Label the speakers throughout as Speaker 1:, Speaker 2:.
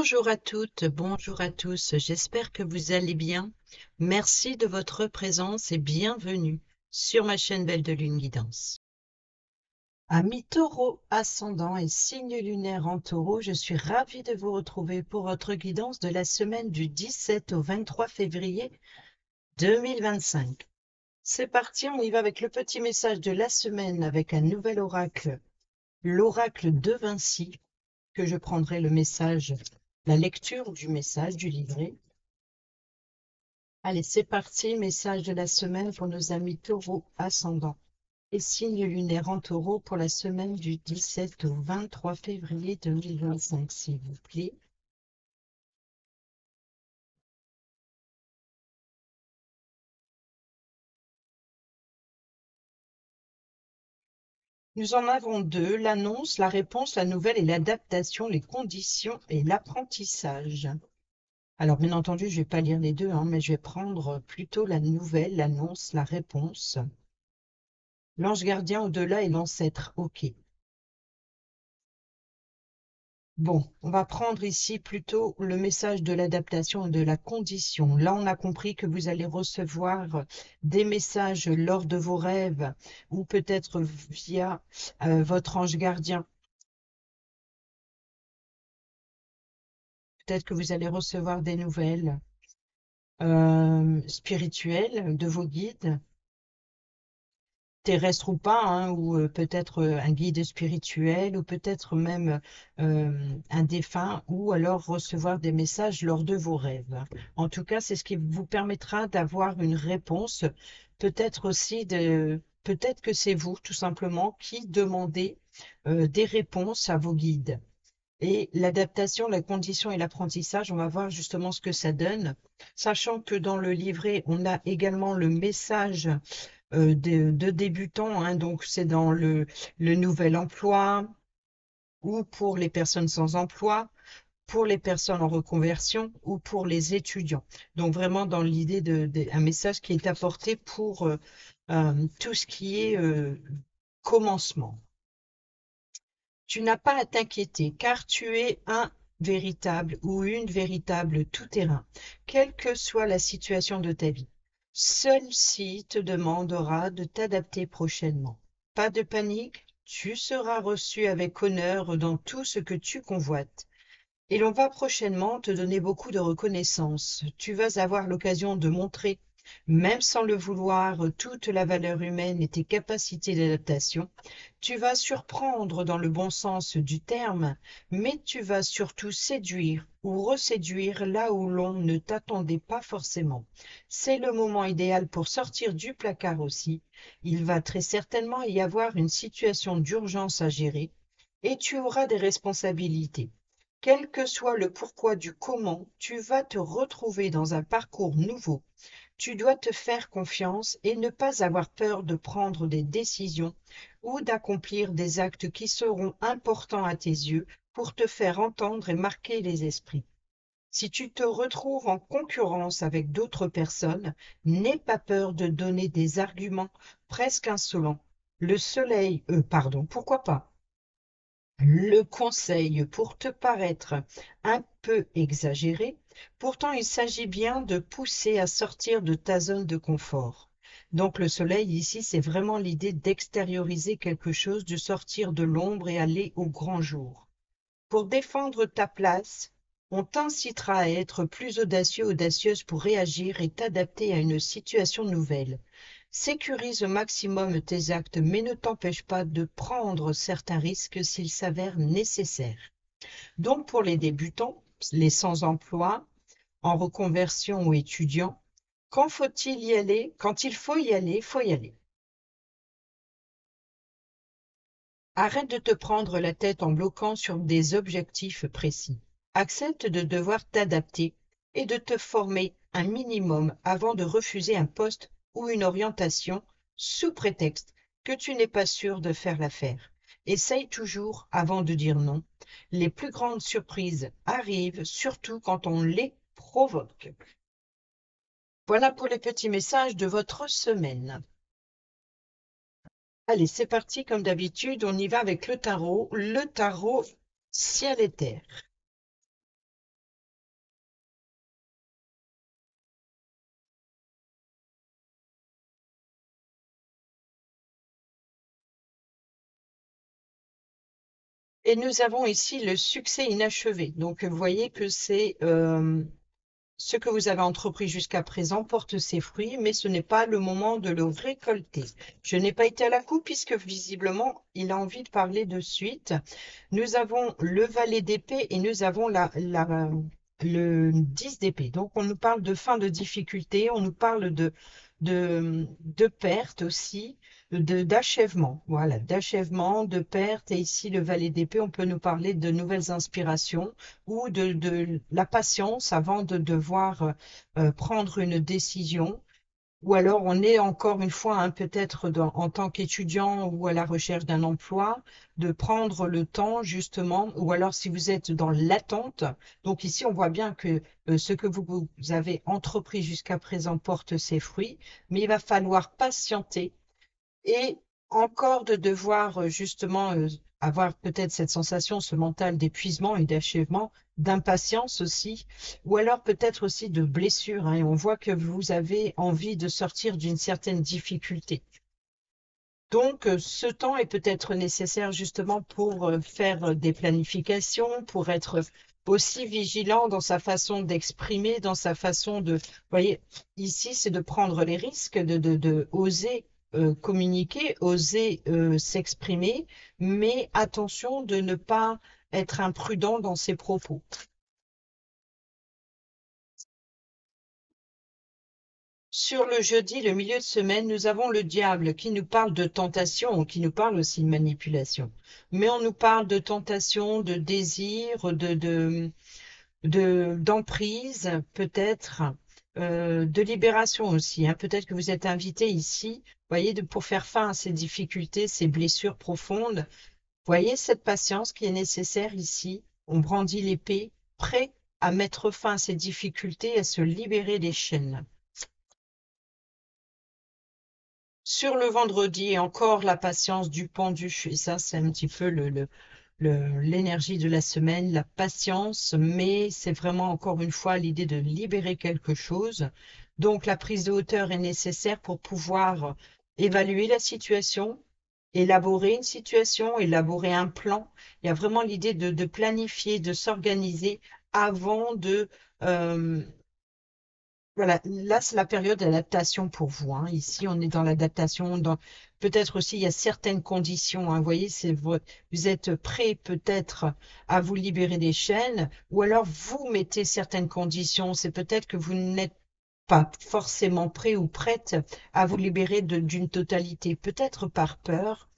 Speaker 1: Bonjour à toutes, bonjour à tous, j'espère que vous allez bien. Merci de votre présence et bienvenue sur ma chaîne Belle de Lune Guidance. Amis taureau, ascendant et signe lunaire en taureau, je suis ravie de vous retrouver pour votre guidance de la semaine du 17 au 23 février 2025. C'est parti, on y va avec le petit message de la semaine avec un nouvel oracle, l'oracle de Vinci, que je prendrai le message, la lecture du message du livret. Allez, c'est parti, message de la semaine pour nos amis taureaux ascendants et signe lunaire en taureau pour la semaine du 17 au 23 février 2025, s'il vous plaît. Nous en avons deux, l'annonce, la réponse, la nouvelle et l'adaptation, les conditions et l'apprentissage. Alors, bien entendu, je ne vais pas lire les deux, mais je vais prendre plutôt la nouvelle, l'annonce, la réponse. L'ange gardien au-delà et l'ancêtre, ok. Bon, on va prendre ici plutôt le message de l'adaptation et de la condition. Là, on a compris que vous allez recevoir des messages lors de vos rêves ou peut-être via votre ange gardien. Peut-être que vous allez recevoir des nouvelles spirituelles de vos guides, terrestre ou pas, hein, ou peut-être un guide spirituel, ou peut-être même un défunt, ou alors recevoir des messages lors de vos rêves. En tout cas, c'est ce qui vous permettra d'avoir une réponse, peut-être aussi peut-être que c'est vous, tout simplement, qui demandez des réponses à vos guides. Et l'adaptation, la condition et l'apprentissage, on va voir justement ce que ça donne, sachant que dans le livret, on a également le message de débutants, hein, donc c'est dans le nouvel emploi ou pour les personnes sans emploi, pour les personnes en reconversion ou pour les étudiants. Donc vraiment dans l'idée un message qui est apporté pour tout ce qui est commencement. Tu n'as pas à t'inquiéter car tu es un véritable ou une véritable tout-terrain, quelle que soit la situation de ta vie. Celle-ci te demandera de t'adapter prochainement. Pas de panique, tu seras reçu avec honneur dans tout ce que tu convoites. Et l'on va prochainement te donner beaucoup de reconnaissance. Tu vas avoir l'occasion de montrer, même sans le vouloir, toute la valeur humaine et tes capacités d'adaptation. Tu vas surprendre dans le bon sens du terme, mais tu vas surtout séduire ou reséduire là où l'on ne t'attendait pas forcément. C'est le moment idéal pour sortir du placard aussi. Il va très certainement y avoir une situation d'urgence à gérer et tu auras des responsabilités. Quel que soit le pourquoi du comment, tu vas te retrouver dans un parcours nouveau. Tu dois te faire confiance et ne pas avoir peur de prendre des décisions ou d'accomplir des actes qui seront importants à tes yeux pour te faire entendre et marquer les esprits. Si tu te retrouves en concurrence avec d'autres personnes, n'aie pas peur de donner des arguments presque insolents. Le soleil, pardon, pourquoi pas? Le conseil pour te paraître un peu exagéré, pourtant il s'agit bien de pousser à sortir de ta zone de confort. Donc le soleil ici, c'est vraiment l'idée d'extérioriser quelque chose, de sortir de l'ombre et aller au grand jour. Pour défendre ta place, on t'incitera à être plus audacieux, audacieuse pour réagir et t'adapter à une situation nouvelle. Sécurise au maximum tes actes, mais ne t'empêche pas de prendre certains risques s'ils s'avèrent nécessaires. Donc pour les débutants, les sans-emploi, en reconversion ou étudiants, quand faut-il y aller? Quand il faut y aller, faut y aller. Arrête de te prendre la tête en bloquant sur des objectifs précis. Accepte de devoir t'adapter et de te former un minimum avant de refuser un poste ou une orientation sous prétexte que tu n'es pas sûr de faire l'affaire. Essaye toujours avant de dire non. Les plus grandes surprises arrivent surtout quand on les provoque. Voilà pour les petits messages de votre semaine. Allez, c'est parti, comme d'habitude, on y va avec le tarot ciel et terre. Et nous avons ici le succès inachevé. Donc, vous voyez que c'est ce que vous avez entrepris jusqu'à présent porte ses fruits, mais ce n'est pas le moment de le récolter. Je n'ai pas été à la coupe puisque visiblement, il a envie de parler de suite. Nous avons le valet d'épée et nous avons le 10 d'épée. Donc, on nous parle de fin de difficulté, on nous parle de perte aussi, d'achèvement. Voilà, d'achèvement, de perte. Et ici, le valet d'épée, on peut nous parler de nouvelles inspirations ou de la patience avant de devoir prendre une décision. Ou alors, on est encore une fois, hein, peut-être en tant qu'étudiant ou à la recherche d'un emploi, de prendre le temps justement, ou alors si vous êtes dans l'attente. Donc ici, on voit bien que ce que vous avez entrepris jusqu'à présent porte ses fruits, mais il va falloir patienter et encore de devoir justement avoir peut-être cette sensation, ce mental d'épuisement et d'achèvement, d'impatience aussi, ou alors peut-être aussi de blessure, hein, et on voit que vous avez envie de sortir d'une certaine difficulté. Donc, ce temps est peut-être nécessaire justement pour faire des planifications, pour être aussi vigilant dans sa façon d'exprimer, dans sa façon de... Vous voyez, ici, c'est de prendre les risques, de oser communiquer, oser s'exprimer, mais attention de ne pas être imprudent dans ses propos. Sur le jeudi, le milieu de semaine, nous avons le diable qui nous parle de tentation, qui nous parle aussi de manipulation. Mais on nous parle de tentation, de désir, d'emprise, peut-être, de libération aussi, hein. Peut-être que vous êtes invité ici, voyez, pour faire fin à ces difficultés, ces blessures profondes. Voyez cette patience qui est nécessaire ici. On brandit l'épée, prêt à mettre fin à ces difficultés, à se libérer des chaînes. Sur le vendredi, encore la patience du pendu. Et ça, c'est un petit peu l'énergie de la semaine, la patience, mais c'est vraiment encore une fois l'idée de libérer quelque chose. Donc, la prise de hauteur est nécessaire pour pouvoir évaluer la situation, élaborer une situation, élaborer un plan. Il y a vraiment l'idée de planifier, de s'organiser avant de, euh, voilà, là, c'est la période d'adaptation pour vous, hein. Ici, on est dans l'adaptation. Peut-être aussi, il y a certaines conditions, hein. Vous voyez, vous êtes prêt peut-être à vous libérer des chaînes, ou alors vous mettez certaines conditions. C'est peut-être que vous n'êtes pas forcément prêt ou prête à vous libérer d'une totalité, peut-être par peur,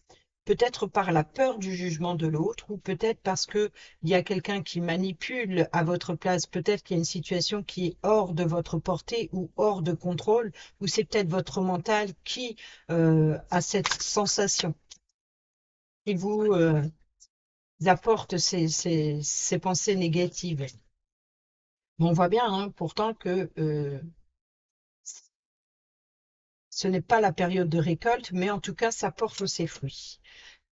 Speaker 1: peut-être par la peur du jugement de l'autre, ou peut-être parce que il y a quelqu'un qui manipule à votre place, peut-être qu'il y a une situation qui est hors de votre portée ou hors de contrôle, ou c'est peut-être votre mental qui a cette sensation, qui vous apporte ces pensées négatives. Mais on voit bien, hein, pourtant que ce n'est pas la période de récolte, mais en tout cas, ça porte ses fruits.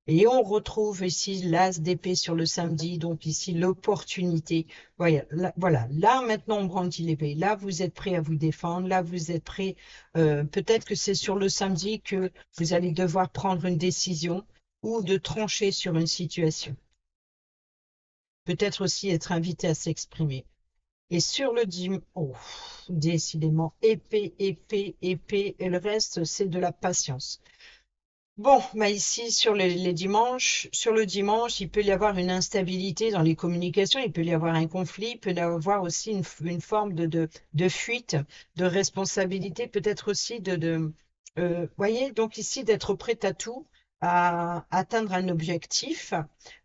Speaker 1: Et on retrouve ici l'as d'épée sur le samedi, donc ici l'opportunité. Voilà, là maintenant on brandit l'épée. Là vous êtes prêt à vous défendre. Là vous êtes prêt. Peut-être que c'est sur le samedi que vous allez devoir prendre une décision ou de trancher sur une situation. Peut-être aussi être invité à s'exprimer. Et sur le dimanche, oh, décidément, épée, épée, épée, et le reste c'est de la patience. Bon, bah ici sur les dimanches, sur le dimanche, il peut y avoir une instabilité dans les communications, il peut y avoir un conflit, il peut y avoir aussi une forme de fuite, de responsabilité, peut-être aussi voyez, donc ici d'être prêt à tout, à atteindre un objectif,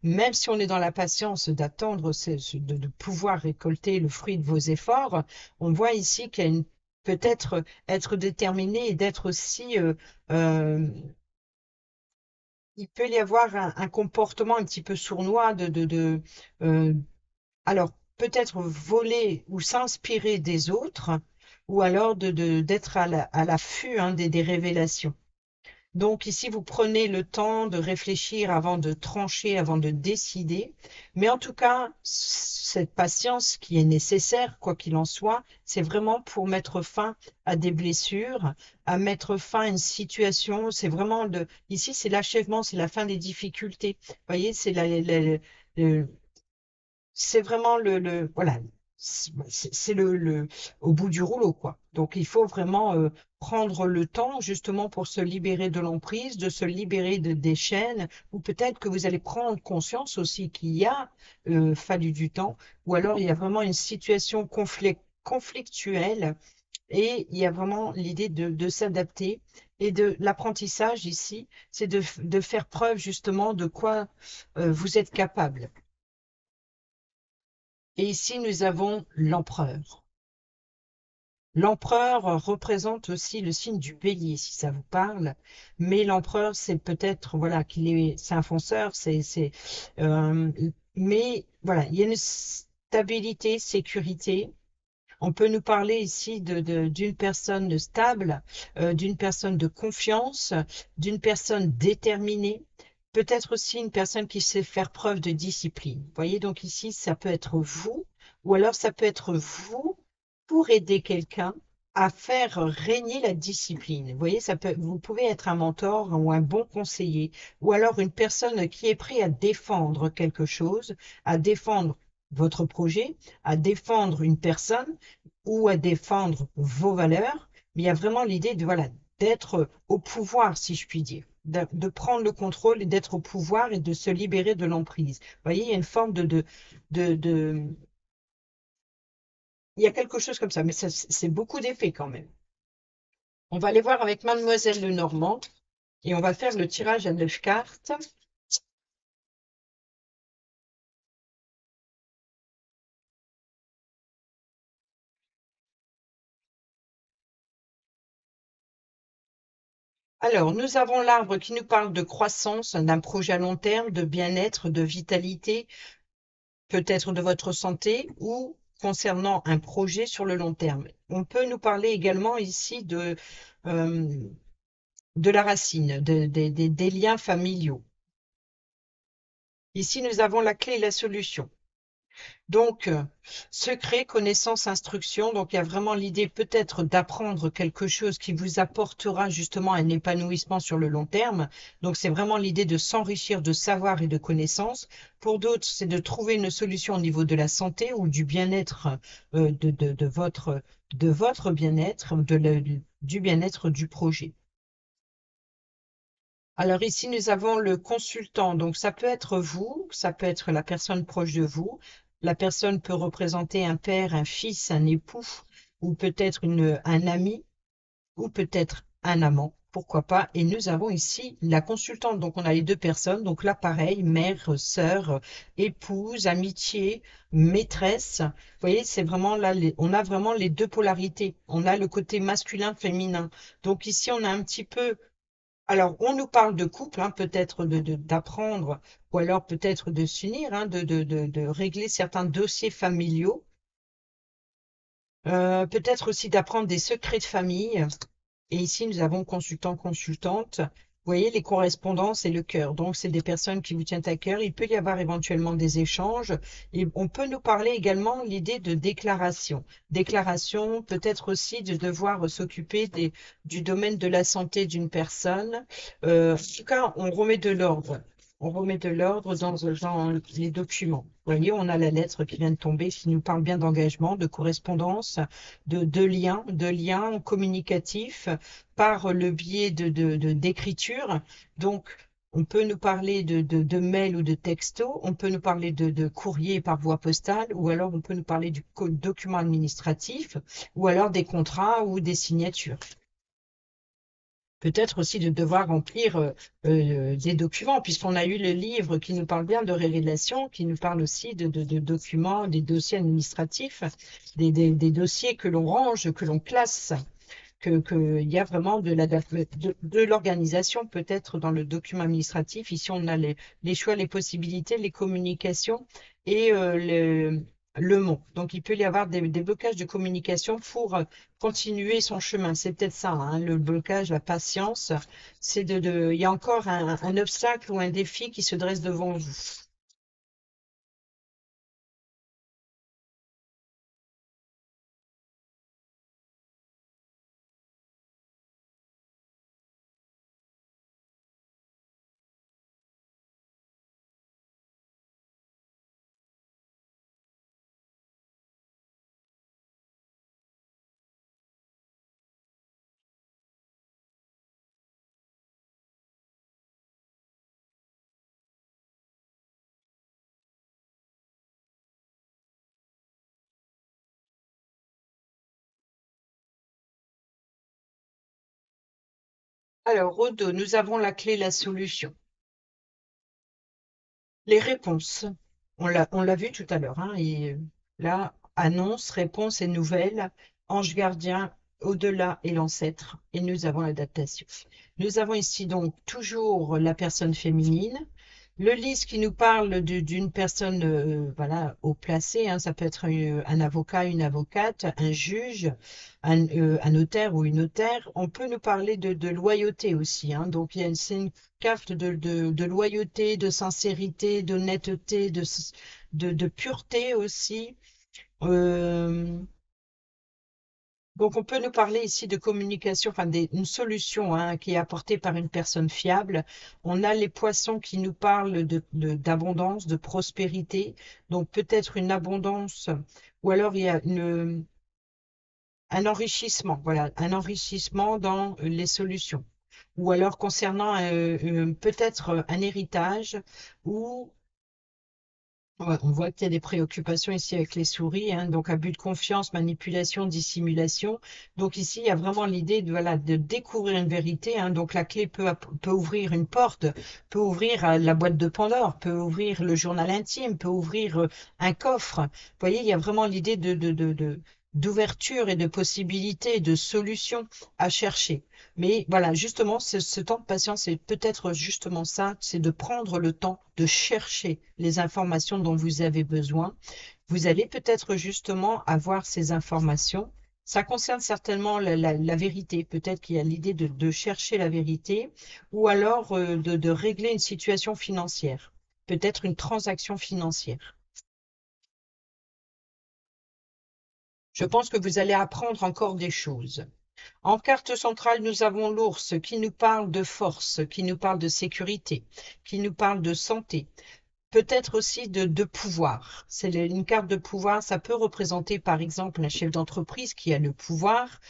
Speaker 1: même si on est dans la patience d'attendre, de pouvoir récolter le fruit de vos efforts, on voit ici qu'il y a peut-être être déterminé et d'être aussi euh, il peut y avoir un comportement un petit peu sournois euh, alors peut-être voler ou s'inspirer des autres, ou alors d'être à l'affût, hein, des révélations. Donc ici, vous prenez le temps de réfléchir avant de trancher, avant de décider. Mais en tout cas, cette patience qui est nécessaire, quoi qu'il en soit, c'est vraiment pour mettre fin à des blessures, à mettre fin à une situation. C'est vraiment ici, c'est l'achèvement, c'est la fin des difficultés. Vous voyez, c'est Euh, c'est vraiment voilà, c'est au bout du rouleau, quoi. Donc, il faut vraiment prendre le temps justement pour se libérer de l'emprise, de se libérer des chaînes, ou peut-être que vous allez prendre conscience aussi qu'il y a fallu du temps, ou alors il y a vraiment une situation conflictuelle et il y a vraiment l'idée de s'adapter. Et de l'apprentissage ici, c'est de faire preuve justement de quoi vous êtes capable. Et ici, nous avons l'empereur. L'empereur représente aussi le signe du bélier, si ça vous parle. Mais l'empereur, c'est peut-être, voilà, c'est un fonceur, euh, mais voilà, il y a une stabilité, sécurité. On peut nous parler ici d'une personne stable, d'une personne de confiance, d'une personne déterminée, peut-être aussi une personne qui sait faire preuve de discipline. Vous voyez, donc ici, ça peut être vous, ou alors ça peut être vous pour aider quelqu'un à faire régner la discipline. Vous voyez, vous pouvez être un mentor ou un bon conseiller, ou alors une personne qui est prête à défendre quelque chose, à défendre votre projet, à défendre une personne ou à défendre vos valeurs, mais il y a vraiment l'idée de, voilà, d'être au pouvoir, si je puis dire, de prendre le contrôle et d'être au pouvoir et de se libérer de l'emprise. Vous voyez, il y a une forme de, il y a quelque chose comme ça, mais c'est beaucoup d'effets quand même. On va aller voir avec Mademoiselle Lenormand et on va faire le tirage à 9 cartes. Alors, nous avons l'arbre qui nous parle de croissance, d'un projet à long terme, de bien-être, de vitalité, peut-être de votre santé ou concernant un projet sur le long terme. On peut nous parler également ici euh, de la racine, des liens familiaux. Ici, nous avons la clé et la solution. Donc, secret, connaissance, instruction. Donc, il y a vraiment l'idée peut-être d'apprendre quelque chose qui vous apportera justement un épanouissement sur le long terme. Donc, c'est vraiment l'idée de s'enrichir de savoir et de connaissances. Pour d'autres, c'est de trouver une solution au niveau de la santé ou du bien-être de votre bien-être, du bien-être du projet. Alors ici, nous avons le consultant. Donc, ça peut être vous, ça peut être la personne proche de vous. La personne peut représenter un père, un fils, un époux, ou peut-être un ami, ou peut-être un amant. Pourquoi pas? Et nous avons ici la consultante. Donc, on a les deux personnes. Donc là, pareil, mère, sœur, épouse, amitié, maîtresse. Vous voyez, c'est vraiment là, on a vraiment les deux polarités. On a le côté masculin, féminin. Donc ici, on a un petit peu alors, on nous parle de couple, hein, peut-être d'apprendre, ou alors peut-être de s'unir, hein, de régler certains dossiers familiaux, peut-être aussi d'apprendre des secrets de famille. Et ici, nous avons consultant, consultante. Vous voyez, les correspondances et le cœur. Donc, c'est des personnes qui vous tiennent à cœur. Il peut y avoir éventuellement des échanges. Et on peut nous parler également l'idée de déclaration. Déclaration, peut-être aussi de devoir s'occuper du domaine de la santé d'une personne. En tout cas, on remet de l'ordre. On remet de l'ordre dans les documents. Vous voyez, on a la lettre qui vient de tomber, qui nous parle bien d'engagement, de correspondance, de liens communicatifs par le biais d'écriture. Donc, on peut nous parler de mail ou de texto, on peut nous parler de courrier par voie postale, ou alors on peut nous parler du document administratif, ou alors des contrats ou des signatures. Peut-être aussi de devoir remplir des documents, puisqu'on a eu le livre qui nous parle bien de révélation, qui nous parle aussi de documents, des dossiers administratifs, des dossiers que l'on range, que l'on classe, il y a vraiment de l'organisation peut-être dans le document administratif. Ici, on a les choix, les possibilités, les communications et le mot. Donc, il peut y avoir des blocages de communication pour continuer son chemin. C'est peut-être ça, hein, le blocage, la patience. Il y a encore un obstacle ou un défi qui se dresse devant vous. Alors, Rodo, nous avons la clé, la solution. Les réponses. On l'a vu tout à l'heure, hein, et là, annonce, réponse et nouvelles, ange gardien, au-delà et l'ancêtre. Et nous avons l'adaptation. Nous avons ici donc toujours la personne féminine. Le lys qui nous parle d'une personne voilà, haut placée, hein, ça peut être un avocat, une avocate, un juge, un notaire ou une notaire. On peut nous parler de loyauté aussi, hein. Donc, c'est une carte de loyauté, de sincérité, d'honnêteté, de pureté aussi. Euh, donc, on peut nous parler ici de communication, enfin, une solution hein, qui est apportée par une personne fiable. On a les poissons qui nous parlent d'abondance, de prospérité. Donc, peut-être une abondance, ou alors il y a un enrichissement, voilà, un enrichissement dans les solutions. Ou alors concernant peut-être un héritage ou ouais, on voit qu'il y a des préoccupations ici avec les souris, hein, donc abus de confiance, manipulation, dissimulation. Donc ici, il y a vraiment l'idée de, voilà, de découvrir une vérité, hein. Donc la clé peut ouvrir une porte, peut ouvrir la boîte de Pandore, peut ouvrir le journal intime, peut ouvrir un coffre. Vous voyez, il y a vraiment l'idée d'ouverture et de possibilités, de solutions à chercher. Mais voilà, justement, ce temps de patience, c'est peut-être justement ça, c'est de prendre le temps de chercher les informations dont vous avez besoin. Vous allez peut-être justement avoir ces informations. Ça concerne certainement la vérité. Peut-être qu'il y a l'idée de chercher la vérité ou alors de régler une situation financière, peut-être une transaction financière. Je pense que vous allez apprendre encore des choses. En carte centrale, nous avons l'ours qui nous parle de force, qui nous parle de sécurité, qui nous parle de santé, peut-être aussi de pouvoir. C'est une carte de pouvoir, ça peut représenter par exemple un chef d'entreprise qui a le pouvoir,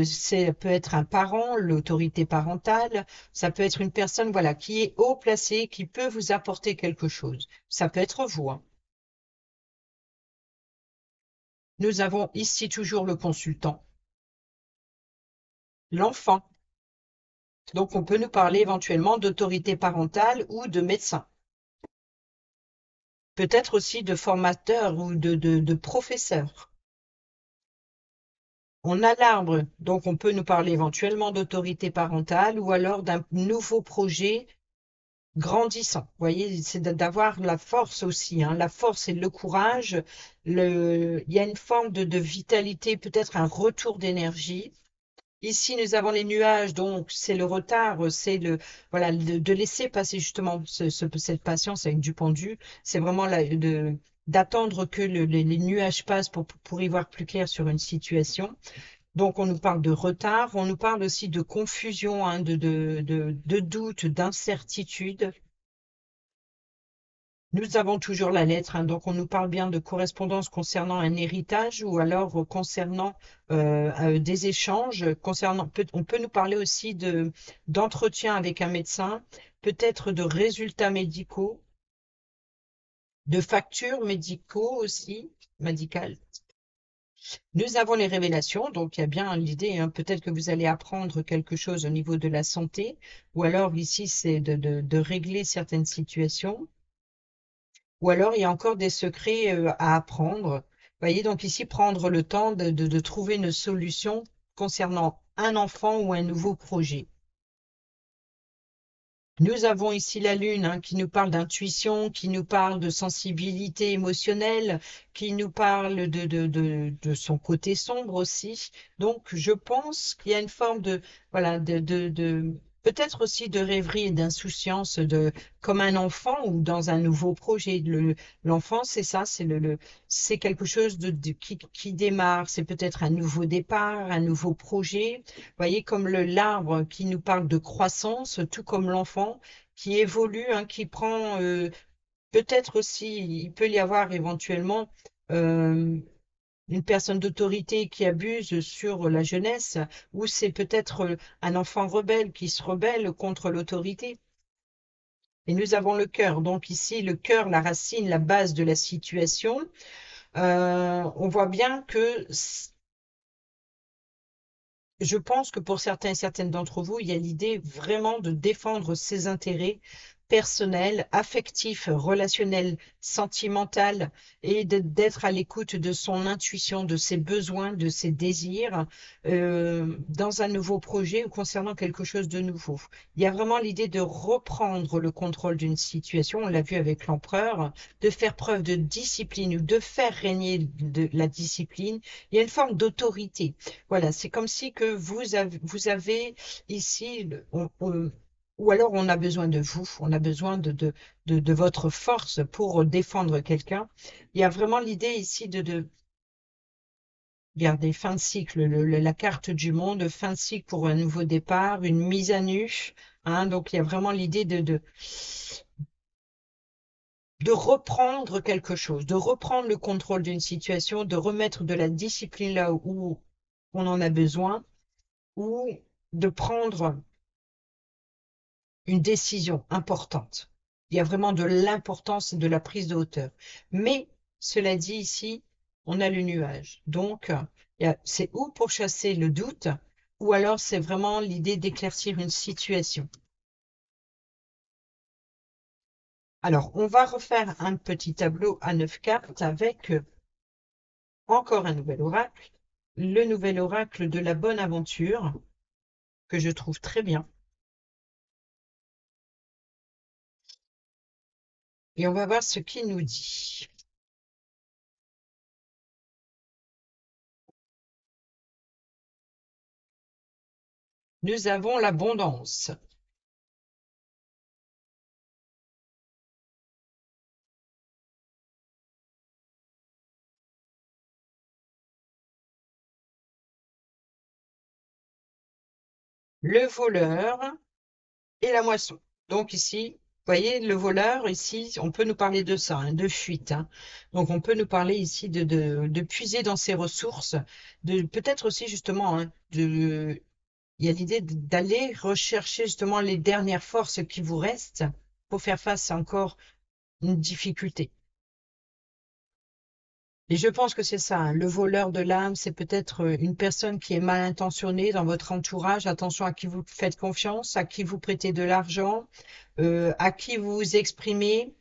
Speaker 1: ça peut être un parent, l'autorité parentale, ça peut être une personne voilà, qui est haut placée, qui peut vous apporter quelque chose. Ça peut être vous, hein. Nous avons ici toujours le consultant, l'enfant. Donc, on peut nous parler éventuellement d'autorité parentale ou de médecin. Peut-être aussi de formateur ou de professeur. On a l'arbre, donc on peut nous parler éventuellement d'autorité parentale ou alors d'un nouveau projet grandissant. Vous voyez, c'est d'avoir la force aussi, hein, la force et le courage. Il y a une forme de vitalité, peut-être un retour d'énergie. Ici, nous avons les nuages, donc c'est le retard, c'est voilà, de laisser passer justement cette patience avec du pendu. C'est vraiment d'attendre que les nuages passent pour y voir plus clair sur une situation. Donc, on nous parle de retard, on nous parle aussi de confusion, hein, de doute, d'incertitude. Nous avons toujours la lettre, hein, donc on nous parle bien de correspondance concernant un héritage ou alors concernant des échanges, on peut nous parler aussi d'entretien avec un médecin, peut-être de résultats médicaux, de factures médicaux aussi, médicales. Nous avons les révélations, donc il y a bien l'idée, hein, peut-être que vous allez apprendre quelque chose au niveau de la santé, ou alors ici c'est de régler certaines situations. Ou alors, il y a encore des secrets à apprendre. Vous voyez, donc ici, prendre le temps de trouver une solution concernant un enfant ou un nouveau projet. Nous avons ici la Lune hein, qui nous parle d'intuition, qui nous parle de sensibilité émotionnelle, qui nous parle de son côté sombre aussi. Donc, je pense qu'il y a une forme voilà, peut-être aussi de rêverie et d'insouciance, comme un enfant ou dans un nouveau projet. L'enfant, c'est ça, c'est quelque chose qui démarre. C'est peut-être un nouveau départ, un nouveau projet. Vous voyez, comme l'arbre qui nous parle de croissance, tout comme l'enfant qui évolue, hein, qui prend peut-être aussi, il peut y avoir éventuellement euh, une personne d'autorité qui abuse sur la jeunesse, ou c'est peut-être un enfant rebelle qui se rebelle contre l'autorité. Et nous avons le cœur. Donc ici, le cœur, la racine, la base de la situation. On voit bien que je pense que pour certains et certaines d'entre vous, il y a l'idée vraiment de défendre ses intérêts personnels, affectifs, relationnels, sentimentaux et d'être à l'écoute de son intuition, de ses besoins, de ses désirs dans un nouveau projet ou concernant quelque chose de nouveau. Il y a vraiment l'idée de reprendre le contrôle d'une situation, on l'a vu avec l'empereur, de faire preuve de discipline ou de faire régner de la discipline. Il y a une forme d'autorité. Voilà, c'est comme si que vous avez ici, ou alors on a besoin de vous, on a besoin de votre force pour défendre quelqu'un. Il y a vraiment l'idée ici regardez, fin de cycle, la carte du monde, fin de cycle pour un nouveau départ, une mise à nu. Hein, donc il y a vraiment l'idée de reprendre quelque chose, de reprendre le contrôle d'une situation, de remettre de la discipline là où on en a besoin, ou de prendre une décision importante. Il y a vraiment de l'importance et de la prise de hauteur. Mais, cela dit ici, on a le nuage. Donc, c'est ou pour chasser le doute, ou alors c'est vraiment l'idée d'éclaircir une situation. Alors, on va refaire un petit tableau à 9 cartes avec encore un nouvel oracle, le nouvel oracle de la bonne aventure, que je trouve très bien. Et on va voir ce qu'il nous dit. Nous avons l'abondance, le voleur et la moisson. Donc ici, vous voyez, le voleur, ici, on peut nous parler de ça, hein, de fuite. Hein. Donc on peut nous parler ici de puiser dans ses ressources, de peut-être aussi justement, hein, il y a l'idée d'aller rechercher justement les dernières forces qui vous restent pour faire face à encore une difficulté. Et je pense que c'est ça, hein. Le voleur de l'âme, c'est peut-être une personne qui est mal intentionnée dans votre entourage. Attention à qui vous faites confiance, à qui vous prêtez de l'argent, à qui vous vous exprimez.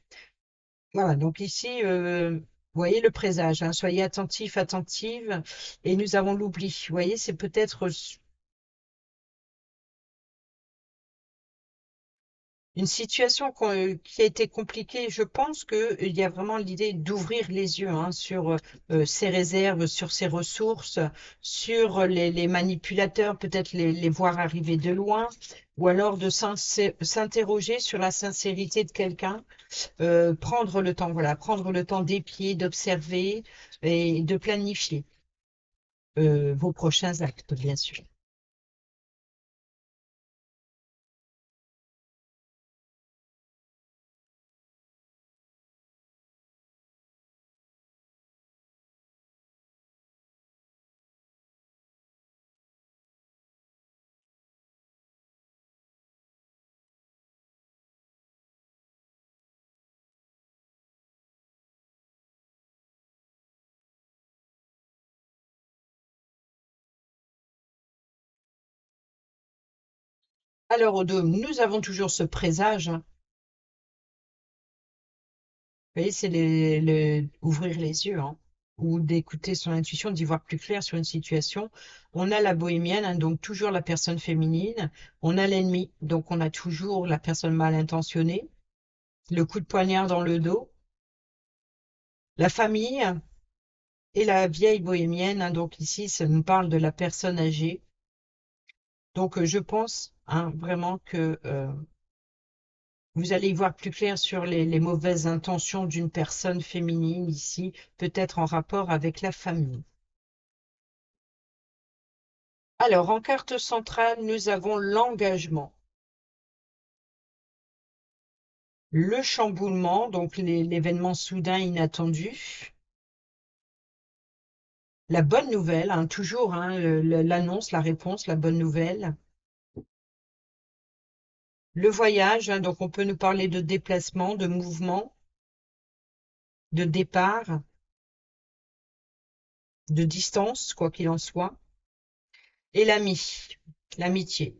Speaker 1: Voilà, donc ici, vous voyez le présage, hein, soyez attentifs, attentives. Et nous avons l'oubli. Vous voyez, c'est peut-être une situation qui a été compliquée. Je pense qu'il y a vraiment l'idée d'ouvrir les yeux hein, sur ses réserves, sur ses ressources, sur les manipulateurs, peut-être les voir arriver de loin, ou alors de s'interroger sur la sincérité de quelqu'un, prendre le temps, voilà, prendre le temps d'épier, d'observer et de planifier vos prochains actes, bien sûr. Alors, au dôme, nous avons toujours ce présage, hein. Vous voyez, c'est ouvrir les yeux, hein, ou d'écouter son intuition, d'y voir plus clair sur une situation. On a la bohémienne, hein, donc toujours la personne féminine. On a l'ennemi, donc on a toujours la personne mal intentionnée. Le coup de poignard dans le dos. La famille et la vieille bohémienne, hein, donc ici, ça nous parle de la personne âgée. Donc je pense hein, vraiment que vous allez y voir plus clair sur les mauvaises intentions d'une personne féminine ici, peut-être en rapport avec la famille. Alors, en carte centrale, nous avons l'engagement, le chamboulement, donc l'événement soudain inattendu, la bonne nouvelle, hein, toujours hein, l'annonce, la réponse, la bonne nouvelle, le voyage, hein, donc on peut nous parler de déplacement, de mouvement, de départ, de distance, quoi qu'il en soit, et l'amitié.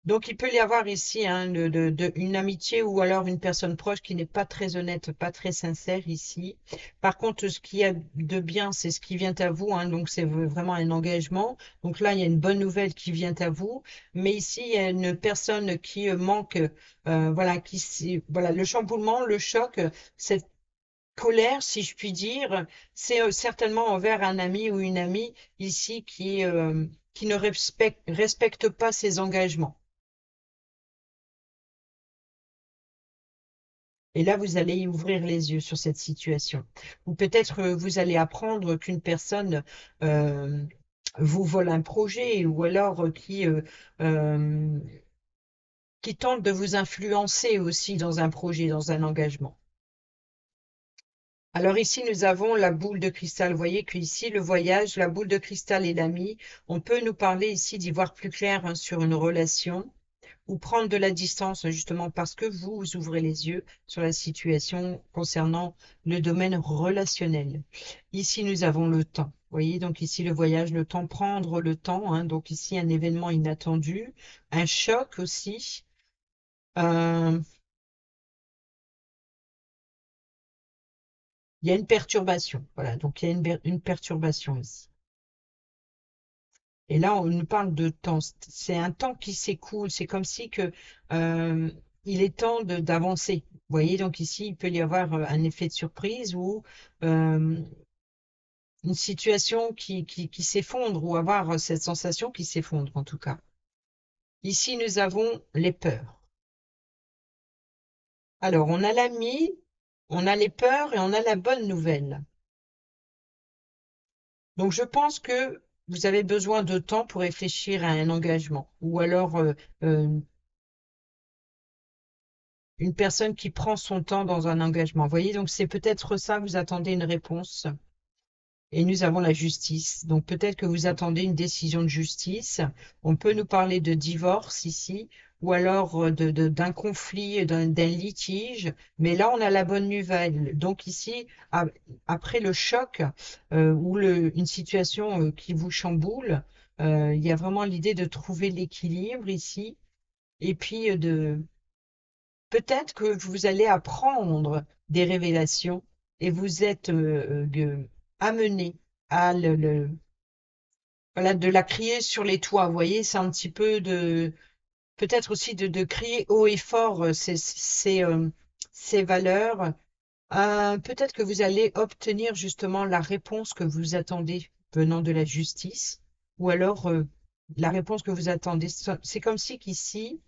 Speaker 1: Donc, il peut y avoir ici hein, une amitié ou alors une personne proche qui n'est pas très honnête, pas très sincère ici. Par contre, ce qu'il y a de bien, c'est ce qui vient à vous. Hein, donc, c'est vraiment un engagement. Donc là, il y a une bonne nouvelle qui vient à vous. Mais ici, il y a une personne qui manque, voilà, voilà, le chamboulement, le choc, cette colère, si je puis dire, c'est certainement envers un ami ou une amie ici qui ne respecte pas ses engagements. Et là, vous allez y ouvrir les yeux sur cette situation. Ou peut-être vous allez apprendre qu'une personne euh, vous vole un projet ou alors euh, qui tente de vous influencer aussi dans un projet, dans un engagement. Alors ici, nous avons la boule de cristal. Vous voyez qu'ici, le voyage, la boule de cristal et l'ami, on peut nous parler ici d'y voir plus clair hein, sur une relation ou prendre de la distance justement parce que vous ouvrez les yeux sur la situation concernant le domaine relationnel. Ici, nous avons le temps. Vous voyez, donc ici, le voyage, le temps, prendre le temps. Hein, donc ici, un événement inattendu, un choc aussi. Euh, il y a une perturbation. Voilà, donc il y a une perturbation ici. Et là, on nous parle de temps. C'est un temps qui s'écoule. C'est comme si que euh, il est temps d'avancer. Vous voyez, donc ici, il peut y avoir un effet de surprise ou euh, une situation qui s'effondre ou avoir cette sensation qui s'effondre en tout cas. Ici, nous avons les peurs. Alors, on a l'ami, on a les peurs et on a la bonne nouvelle. Donc, je pense que vous avez besoin de temps pour réfléchir à un engagement ou alors euh, une personne qui prend son temps dans un engagement. Vous voyez, donc c'est peut-être ça, vous attendez une réponse. Et nous avons la justice. Donc peut-être que vous attendez une décision de justice. On peut nous parler de divorce ici, ou alors d'un conflit, d'un litige. Mais là, on a la bonne nouvelle. Donc ici, après le choc ou une situation qui vous chamboule, il y a vraiment l'idée de trouver l'équilibre ici. Et puis peut-être que vous allez apprendre des révélations et vous êtes amené à voilà, de la crier sur les toits. Vous voyez, c'est un petit peu peut-être aussi de crier haut et fort ces valeurs. Peut-être que vous allez obtenir justement la réponse que vous attendez venant de la justice ou alors la réponse que vous attendez. C'est comme si qu'ici,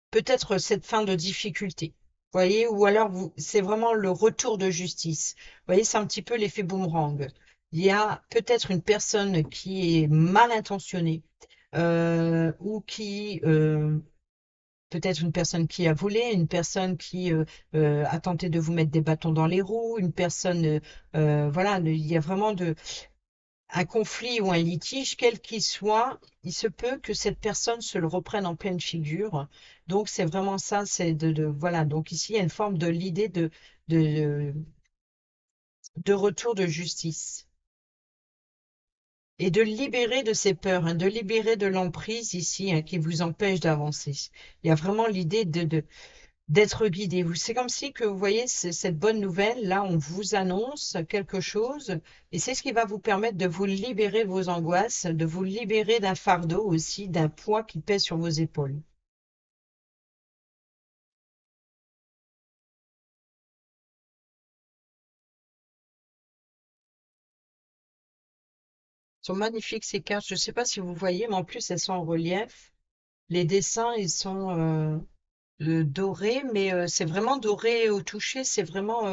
Speaker 1: peut-être cette fin de difficulté. Vous voyez, ou alors c'est vraiment le retour de justice. Vous voyez, c'est un petit peu l'effet boomerang. Il y a peut-être une personne qui est mal intentionnée ou peut-être une personne qui a volé, une personne qui a tenté de vous mettre des bâtons dans les roues, une personne, voilà, il y a vraiment un conflit ou un litige, quel qu'il soit, il se peut que cette personne se le reprenne en pleine figure. Donc, c'est vraiment ça, c'est voilà. Donc, ici, il y a une forme de l'idée de, de retour de justice et de libérer de ces peurs, hein, de libérer de l'emprise ici, hein, qui vous empêche d'avancer. Il y a vraiment l'idée d'être guidé. C'est comme si que vous voyez cette bonne nouvelle, là, on vous annonce quelque chose et c'est ce qui va vous permettre de vous libérer de vos angoisses, de vous libérer d'un fardeau aussi, d'un poids qui pèse sur vos épaules. Elles sont magnifiques ces cartes. Je ne sais pas si vous voyez, mais en plus elles sont en relief. Les dessins, ils sont dorés, mais c'est vraiment doré au toucher, c'est vraiment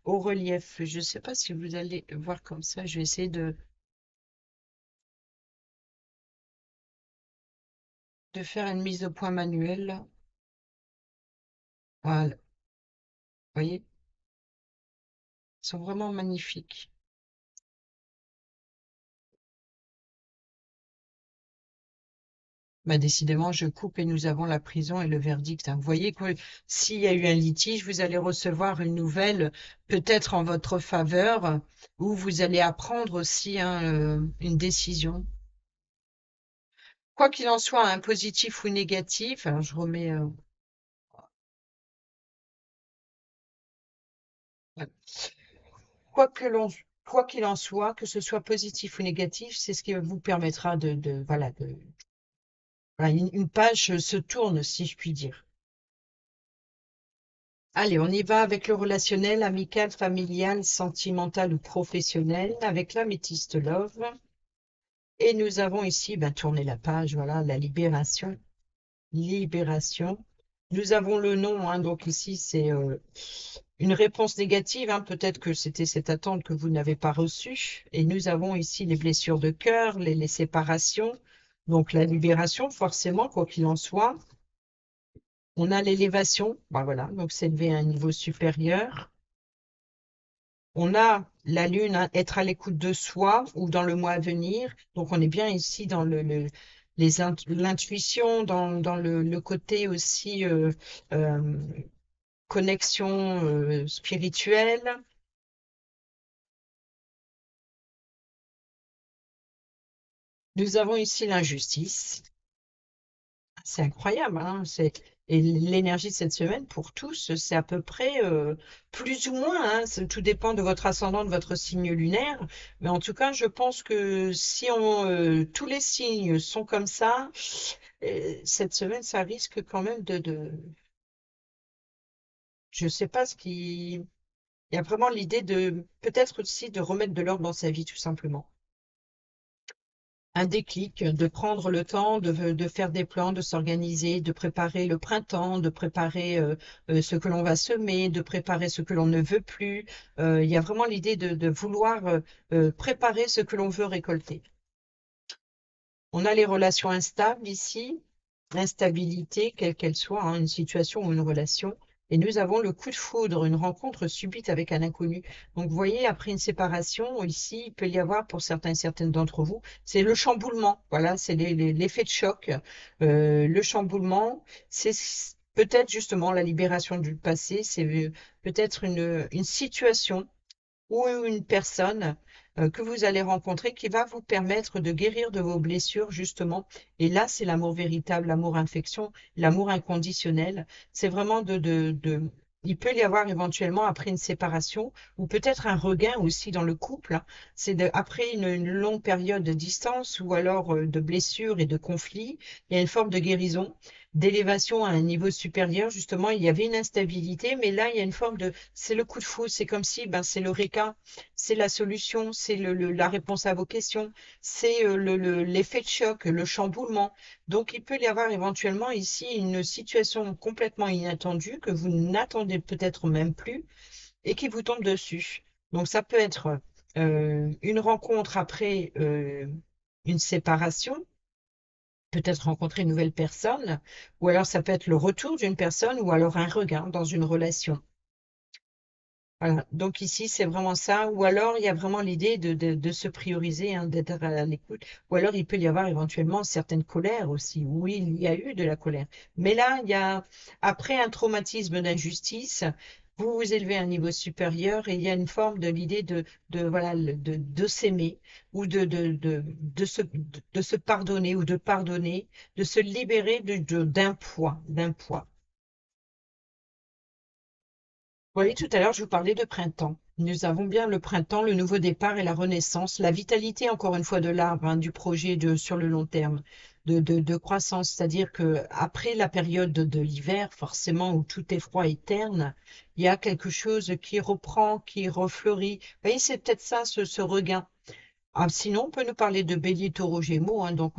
Speaker 1: au relief. Je ne sais pas si vous allez voir comme ça. Je vais essayer de faire une mise au point manuelle, là. Voilà, vous voyez, ils sont vraiment magnifiques. Bah, décidément, je coupe et nous avons la prison et le verdict, hein. Vous voyez que s'il y a eu un litige, vous allez recevoir une nouvelle, peut-être en votre faveur, ou vous allez apprendre aussi, hein, une décision. Quoi qu'il en soit, un positif ou négatif, alors je remets, voilà. Quoi que l'on, quoi qu'il en soit, que ce soit positif ou négatif, c'est ce qui vous permettra voilà, voilà, une page se tourne, si je puis dire. Allez, on y va avec le relationnel, amical, familial, sentimental ou professionnel, avec l'améthyste love. Et nous avons ici, ben, tourner la page, voilà, la libération. Libération. Nous avons le nom, hein, donc ici, c'est une réponse négative, hein, peut-être que c'était cette attente que vous n'avez pas reçue. Et nous avons ici les blessures de cœur, les séparations, donc la libération, forcément, quoi qu'il en soit. On a l'élévation, ben voilà, donc s'élever à un niveau supérieur. On a la lune, hein, être à l'écoute de soi ou dans le mois à venir. Donc, on est bien ici dans l'intuition, dans le côté aussi euh, connexion spirituelle. Nous avons ici l'injustice. C'est incroyable, hein, et l'énergie de cette semaine pour tous, c'est à peu près plus ou moins, hein, tout dépend de votre ascendant, de votre signe lunaire. Mais en tout cas, je pense que si tous les signes sont comme ça, cette semaine, ça risque quand même je sais pas ce qui, il y a vraiment l'idée de peut-être aussi de remettre de l'ordre dans sa vie, tout simplement. Un déclic, de prendre le temps de faire des plans, de s'organiser, de préparer le printemps, de préparer ce que l'on va semer, de préparer ce que l'on ne veut plus. Il y a vraiment l'idée de vouloir préparer ce que l'on veut récolter. On a les relations instables ici, l'instabilité, quelle qu'elle soit, hein, une situation ou une relation. Et nous avons le coup de foudre, une rencontre subite avec un inconnu. Donc, vous voyez, après une séparation, ici, il peut y avoir pour certains et certaines d'entre vous, c'est le chamboulement. Voilà, c'est l'effet de choc. Le chamboulement, c'est peut-être justement la libération du passé, c'est peut-être une situation ou une personne que vous allez rencontrer qui va vous permettre de guérir de vos blessures, justement. Et là, c'est l'amour véritable, l'amour infection, l'amour inconditionnel. C'est vraiment il peut y avoir éventuellement après une séparation ou peut-être un regain aussi dans le couple, hein. C'est après une longue période de distance ou alors de blessures et de conflits, il y a une forme de guérison, d'élévation à un niveau supérieur. Justement, il y avait une instabilité, mais là, il y a une forme c'est le coup de foudre. C'est comme si, ben, c'est l'eureka, c'est la solution, c'est la réponse à vos questions, c'est l'effet de choc, le chamboulement. Donc, il peut y avoir éventuellement ici une situation complètement inattendue que vous n'attendez peut-être même plus et qui vous tombe dessus. Donc, ça peut être une rencontre après une séparation, peut-être rencontrer une nouvelle personne, ou alors ça peut être le retour d'une personne, ou alors un regain dans une relation. Voilà. Donc ici, c'est vraiment ça. Ou alors, il y a vraiment l'idée de se prioriser, hein, d'être à l'écoute. Ou alors, il peut y avoir éventuellement certaines colères aussi. Oui, il y a eu de la colère. Mais là, après un traumatisme d'injustice, vous vous élevez à un niveau supérieur et il y a une forme de l'idée voilà, de s'aimer ou de se pardonner ou de pardonner, de se libérer d'un poids, d'un poids. Vous voyez, tout à l'heure, je vous parlais de printemps. Nous avons bien le printemps, le nouveau départ et la renaissance, la vitalité, encore une fois, de l'arbre, hein, du projet sur le long terme, de croissance. C'est-à-dire que après la période de l'hiver, forcément, où tout est froid et terne, il y a quelque chose qui reprend, qui refleurit. Vous voyez, c'est peut-être ça, ce regain. Ah, sinon, on peut nous parler de bélier, taureau, gémeaux, hein, donc,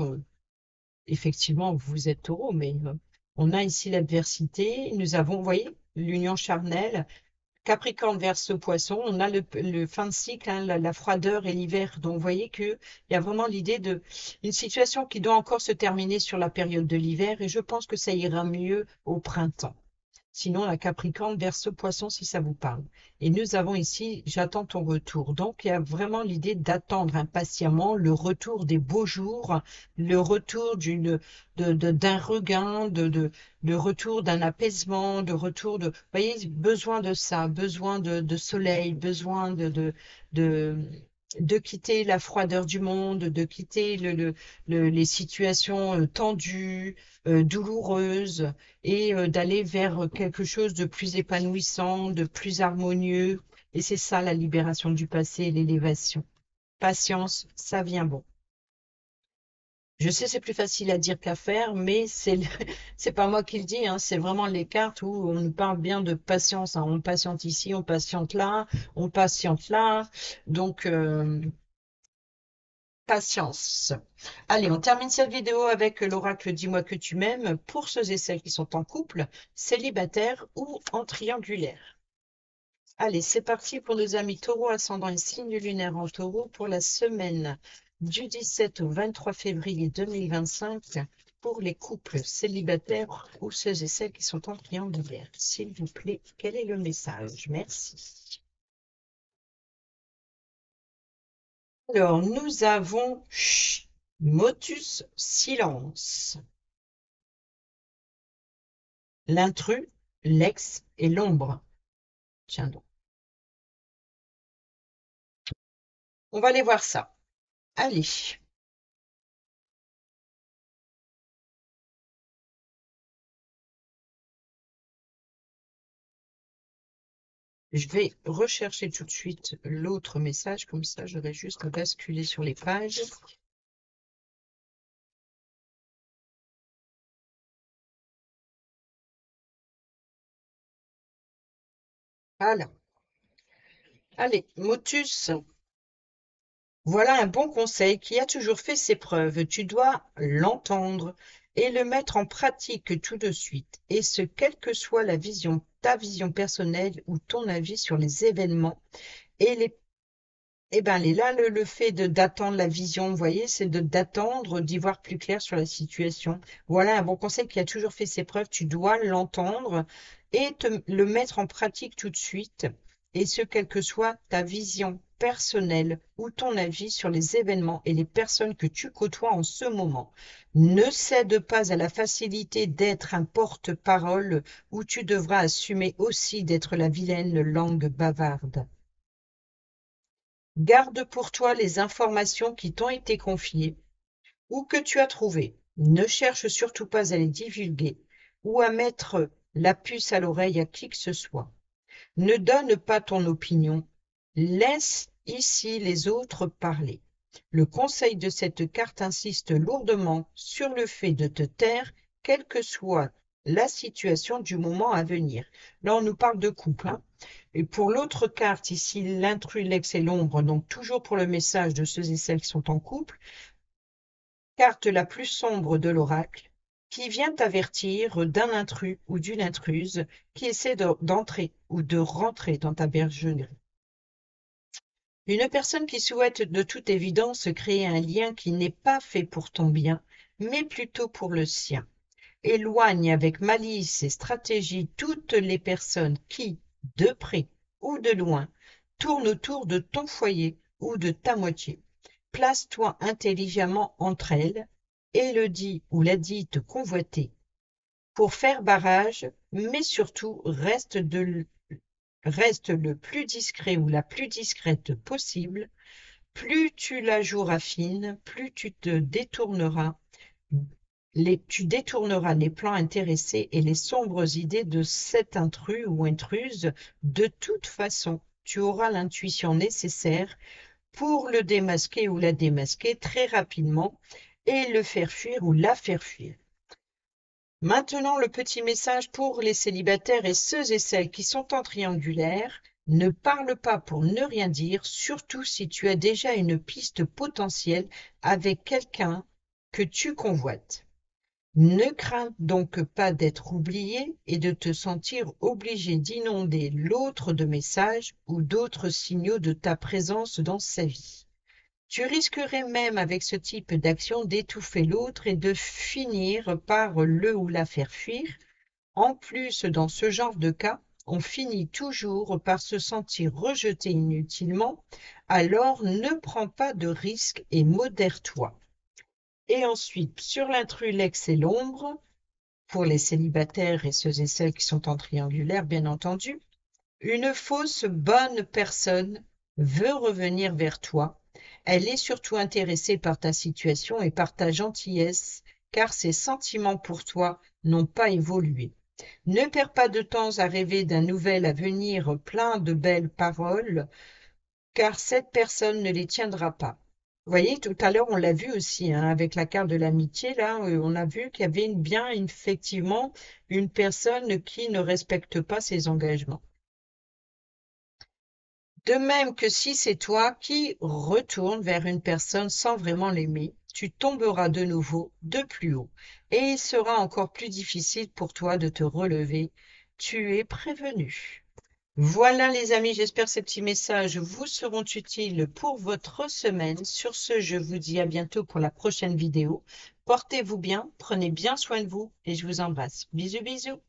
Speaker 1: effectivement, vous êtes taureau, mais on a ici l'adversité. Nous avons, vous voyez, l'union charnelle. Capricorne verse poisson, on a le fin de cycle, hein, la froideur et l'hiver. Donc, vous voyez qu'il y a vraiment l'idée une situation qui doit encore se terminer sur la période de l'hiver et je pense que ça ira mieux au printemps. Sinon, la Capricorne, Verseau, Poisson, si ça vous parle. Et nous avons ici, j'attends ton retour. Donc, il y a vraiment l'idée d'attendre impatiemment le retour des beaux jours, le retour d'un regain, le retour d'un apaisement, de retour de, vous voyez, besoin de ça, besoin de soleil, besoin de, de quitter la froideur du monde, de quitter les situations tendues, douloureuses et d'aller vers quelque chose de plus épanouissant, de plus harmonieux. Et c'est ça la libération du passé et l'élévation. Patience, ça vient bon. Je sais, c'est plus facile à dire qu'à faire, mais c'est pas moi qui le dis, hein, c'est vraiment les cartes où on nous parle bien de patience, hein. On patiente ici, on patiente là, on patiente là. Donc, patience. Allez, on termine cette vidéo avec l'oracle Dis-moi que tu m'aimes pour ceux et celles qui sont en couple, célibataires ou en triangulaire. Allez, c'est parti pour nos amis taureau, ascendant et signe lunaire en taureau pour la semaine du 17 au 23 février 2025 pour les couples célibataires ou ceux et celles qui sont en triangulaire. S'il vous plaît, quel est le message? Merci. Alors, nous avons Motus silence. L'intrus, l'ex et l'ombre. Tiens donc. On va aller voir ça. Allez. Je vais rechercher tout de suite l'autre message, comme ça j'aurai juste à basculer sur les pages. Voilà. Allez, Motus, voilà un bon conseil qui a toujours fait ses preuves. Tu dois l'entendre et le mettre en pratique tout de suite. Et ce, quelle que soit la vision, ta vision personnelle ou ton avis sur les événements et les eh ben, là, le fait d'attendre la vision, vous voyez, c'est d'attendre, d'y voir plus clair sur la situation. Voilà un bon conseil qui a toujours fait ses preuves. Tu dois l'entendre et le mettre en pratique tout de suite. Et ce, quelle que soit ta vision personnelle ou ton avis sur les événements et les personnes que tu côtoies en ce moment. Ne cède pas à la facilité d'être un porte-parole où tu devras assumer aussi d'être la vilaine langue bavarde. Garde pour toi les informations qui t'ont été confiées ou que tu as trouvées. Ne cherche surtout pas à les divulguer ou à mettre la puce à l'oreille à qui que ce soit. Ne donne pas ton opinion. Laisse ici les autres parler. Le conseil de cette carte insiste lourdement sur le fait de te taire, quelle que soit la situation du moment à venir. Là, on nous parle de couple, hein. Et pour l'autre carte, ici, l'intrus, l'ex et l'ombre, donc toujours pour le message de ceux et celles qui sont en couple, carte la plus sombre de l'oracle, qui vient t'avertir d'un intrus ou d'une intruse qui essaie d'entrer ou de rentrer dans ta bergerie. Une personne qui souhaite de toute évidence créer un lien qui n'est pas fait pour ton bien, mais plutôt pour le sien. Éloigne avec malice et stratégie toutes les personnes qui, de près ou de loin, tournent autour de ton foyer ou de ta moitié. Place-toi intelligemment entre elles et le dit ou la dite convoitée pour faire barrage, mais surtout reste le plus discret ou la plus discrète possible. Plus tu la joueras fine, plus tu détourneras les plans intéressés et les sombres idées de cet intrus ou intruse. De toute façon, tu auras l'intuition nécessaire pour le démasquer ou la démasquer très rapidement et le faire fuir ou la faire fuir. Maintenant, le petit message pour les célibataires et ceux et celles qui sont en triangulaire. Ne parle pas pour ne rien dire, surtout si tu as déjà une piste potentielle avec quelqu'un que tu convoites. Ne crains donc pas d'être oublié et de te sentir obligé d'inonder l'autre de messages ou d'autres signaux de ta présence dans sa vie. Tu risquerais même avec ce type d'action d'étouffer l'autre et de finir par le ou la faire fuir En plus, dans ce genre de cas, on finit toujours par se sentir rejeté inutilement, alors ne prends pas de risques et modère-toi. Et ensuite, sur l'intrus, l'ex et l'ombre, pour les célibataires et ceux et celles qui sont en triangulaire, bien entendu, une fausse bonne personne veut revenir vers toi. Elle est surtout intéressée par ta situation et par ta gentillesse, car ses sentiments pour toi n'ont pas évolué. Ne perds pas de temps à rêver d'un nouvel avenir plein de belles paroles, car cette personne ne les tiendra pas. Vous voyez, tout à l'heure, on l'a vu aussi, hein, avec la carte de l'amitié, là, on a vu qu'il y avait bien, effectivement, une personne qui ne respecte pas ses engagements. De même que si c'est toi qui retournes vers une personne sans vraiment l'aimer, tu tomberas de nouveau de plus haut et il sera encore plus difficile pour toi de te relever. Tu es prévenu. Voilà les amis, j'espère que ces petits messages vous seront utiles pour votre semaine. Sur ce, je vous dis à bientôt pour la prochaine vidéo. Portez-vous bien, prenez bien soin de vous et je vous embrasse. Bisous bisous.